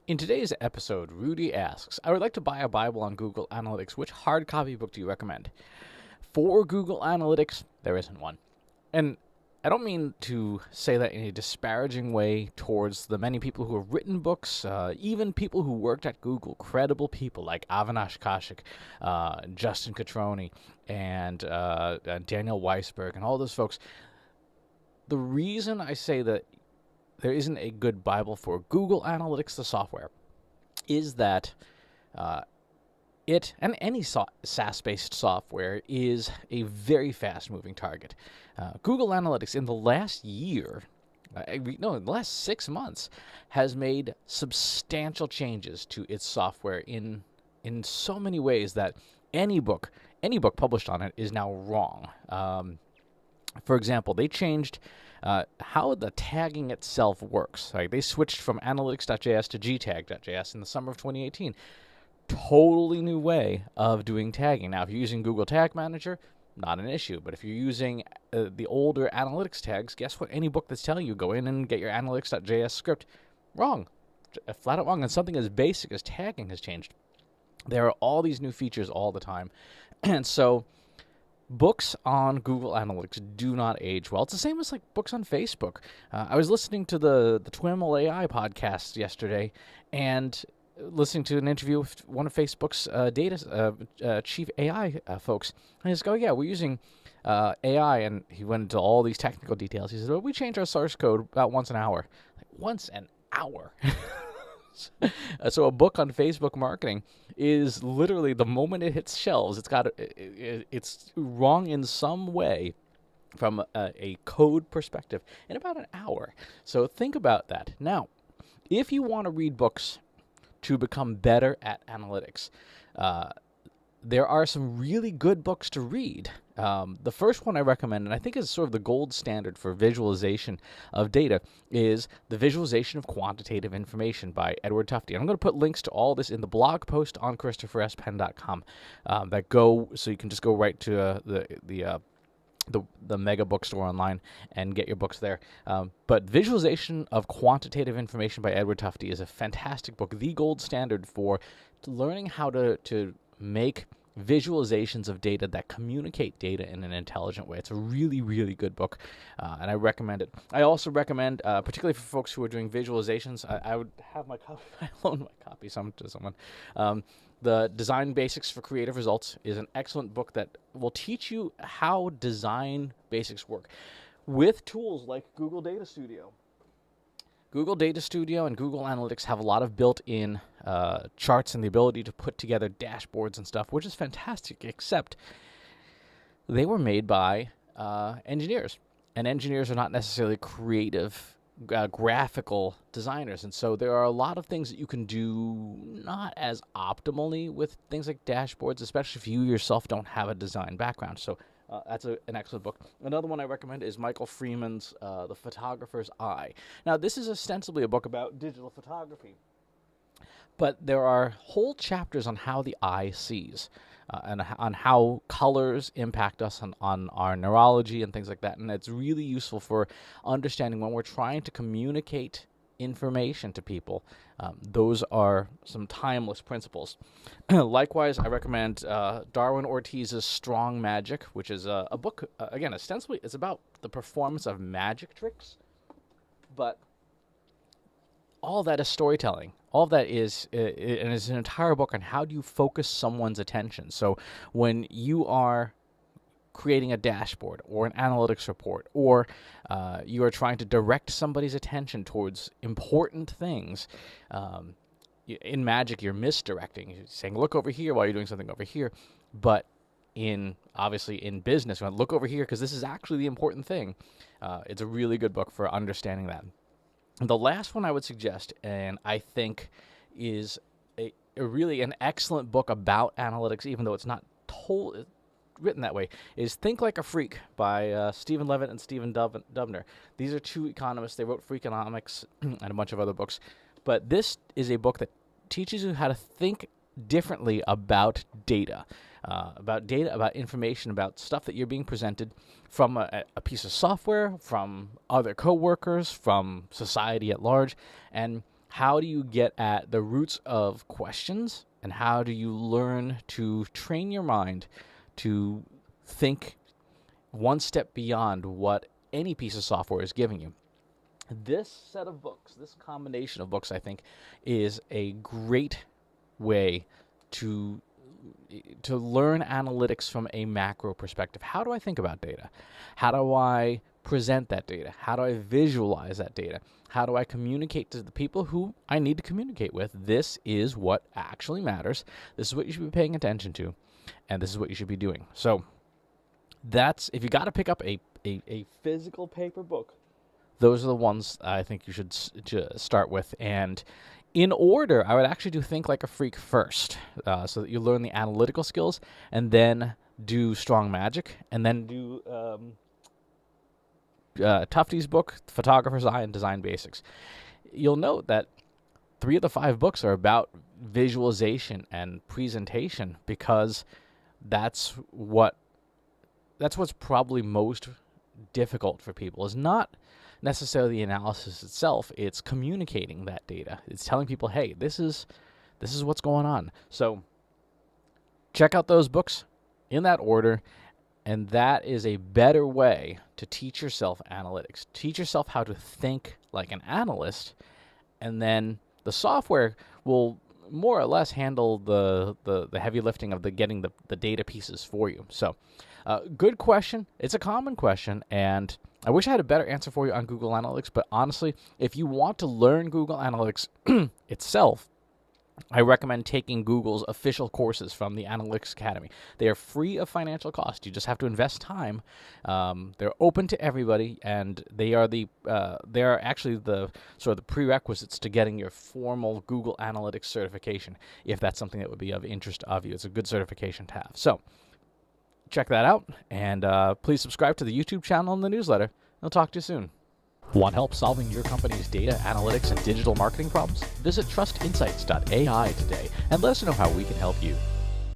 In today's episode, Rudy asks, I would like to buy a Bible on Google Analytics. Which hard copy book do you recommend? For Google Analytics, there isn't one. And I don't mean to say that in a disparaging way towards the many people who have written books, even people who worked at Google, credible people like Avinash Kaushik, Justin Catroni, and Daniel Weisberg, and all those folks. The reason I say that there isn't a good Bible for Google Analytics, the software, is that it, and any SaaS-based software, is a very fast-moving target. Google Analytics in the last year, in the last 6 months, has made substantial changes to its software in so many ways that any book published on it is now wrong. For example, they changed how the tagging itself works. Right? They switched from analytics.js to gtag.js in the summer of 2018. Totally new way of doing tagging. Now, if you're using Google Tag Manager, not an issue. But if you're using the older analytics tags, guess what? Any book that's telling you go in and get your analytics.js script, wrong. Flat out wrong. And something as basic as tagging has changed. There are all these new features all the time. And so books on Google Analytics do not age well. It's the same as like books on Facebook. I was listening to the Twiml AI podcast yesterday and listening to an interview with one of Facebook's chief AI folks. And he's going, yeah, we're using AI. And he went into all these technical details. He said, well, we change our source code about once an hour. Like, once an hour? So a book on Facebook marketing is literally, the moment it hits shelves, it's wrong in some way from a code perspective in about an hour. So think about that. Now, if you want to read books to become better at analytics, there are some really good books to read. The first one I recommend, and I think is sort of the gold standard for visualization of data, is The Visualization of Quantitative Information by Edward Tufte. I'm going to put links to all this in the blog post on ChristopherSPenn.com that go, so you can just go right to the mega bookstore online and get your books there. But Visualization of Quantitative Information by Edward Tufte is a fantastic book, the gold standard for learning how to make visualizations of data that communicate data in an intelligent way. It's a really, really good book, and I recommend it. I also recommend, particularly for folks who are doing visualizations, I would have my copy, I loan my copy to someone. The Design Basics for Creative Results is an excellent book that will teach you how design basics work with tools like Google Data Studio. Google Data Studio and Google Analytics have a lot of built-in charts and the ability to put together dashboards and stuff, which is fantastic, except they were made by engineers. And engineers are not necessarily creative graphical designers. And so there are a lot of things that you can do not as optimally with things like dashboards, especially if you yourself don't have a design background. So that's an excellent book. Another one I recommend is Michael Freeman's The Photographer's Eye. Now, this is ostensibly a book about digital photography, but there are whole chapters on how the eye sees and on how colors impact us on our neurology and things like that. And it's really useful for understanding when we're trying to communicate information to people. Those are some timeless principles. Likewise, I recommend Darwin Ortiz's Strong Magic, which is a book, again, ostensibly it's about the performance of magic tricks, but all that is storytelling. All that is, and it's an entire book on how do you focus someone's attention. So when you are creating a dashboard or an analytics report, or you are trying to direct somebody's attention towards important things, in magic you're misdirecting. You're saying, look over here while you're doing something over here. But obviously in business, you want to look over here because this is actually the important thing. It's a really good book for understanding that. The last one I would suggest, and I think is a really an excellent book about analytics, even though it's not written that way, is Think Like a Freak by Stephen Levitt and Stephen Dubner. These are two economists. They wrote Freakonomics and a bunch of other books. But this is a book that teaches you how to think differently about data, about information, about stuff that you're being presented from a piece of software, from other coworkers, from society at large, and How do you get at the roots of questions, and how do you learn to train your mind to think one step beyond what any piece of software is giving you? This set of books, this combination of books, I think, is a great way to learn analytics from a macro perspective. How do I think about data? How do I present that data? How do I visualize that data? How do I communicate to the people who I need to communicate with? This is what actually matters. This is what you should be paying attention to, and this is what you should be doing. So that's, if you got to pick up a physical paper book, those are the ones I think you should start with. And in order, I would actually do Think Like a Freak first, so that you learn the analytical skills, and then do Strong Magic, and then do Tufte's book, Photographer's Eye and Design Basics. You'll note that 3 of the 5 books are about visualization and presentation, because that's what's probably most difficult for people, is not necessarily the analysis itself. It's communicating that data. It's telling people, hey, this is what's going on. So check out those books in that order, and that is a better way to teach yourself analytics. Teach yourself how to think like an analyst, and then the software will more or less handle the heavy lifting of getting the data pieces for you. So good question. It's a common question, and I wish I had a better answer for you on Google Analytics, but honestly, if you want to learn Google Analytics itself, I recommend taking Google's official courses from the Analytics Academy. They are free of financial cost. You just have to invest time. They're open to everybody, and they are actually the sort of the prerequisites to getting your formal Google Analytics certification, if that's something that would be of interest of you. It's a good certification to have. So check that out, and please subscribe to the YouTube channel and the newsletter. I'll talk to you soon. Want help solving your company's data, analytics, and digital marketing problems? Visit trustinsights.ai today and let us know how we can help you.